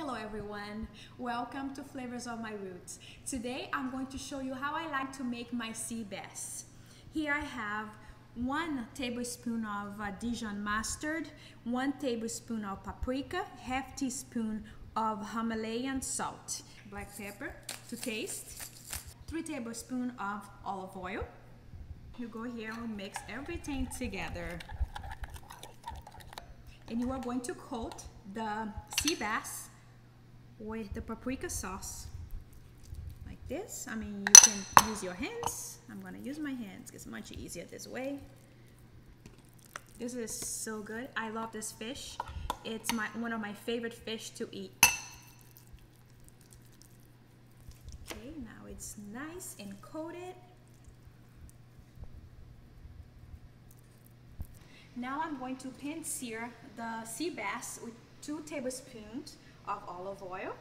Hello everyone, welcome to Flavors of My Roots. Today I'm going to show you how I like to make my sea bass. Here I have 1 tablespoon of Dijon mustard, 1 tablespoon of paprika, half teaspoon of Himalayan salt, black pepper to taste, 3 tablespoons of olive oil. You go here and mix everything together. And you are going to coat the sea bass with the paprika sauce like this. I mean, you can use your hands. I'm gonna use my hands. It's much easier this way. This is so good. I love this fish. It's one of my favorite fish to eat. Okay, now it's nice and coated. Now I'm going to pan sear the sea bass with 2 tablespoons of olive oil.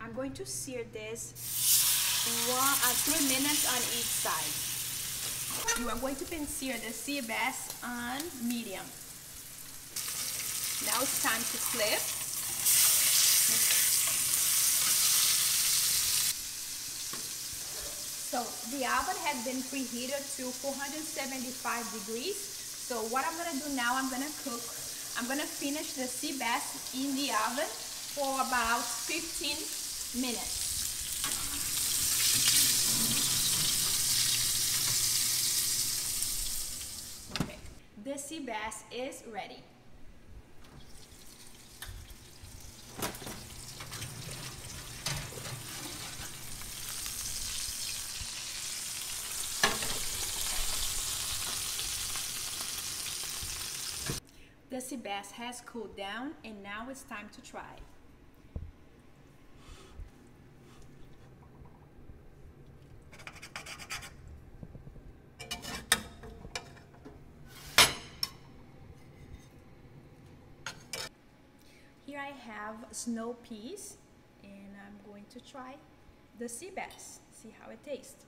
I'm going to sear this 3 minutes on each side. You are going to pan sear the sea bass on medium. Now it's time to flip. So the oven has been preheated to 475 degrees. So what I'm gonna do now, I'm gonna finish the sea bass in the oven for about 15 minutes. Okay, the sea bass is ready. The sea bass has cooled down and now it's time to try. Here I have snow peas and I'm going to try the sea bass, see how it tastes.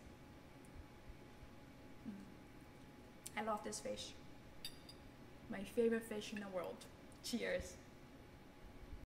I love this fish. My favorite fish in the world. Cheers.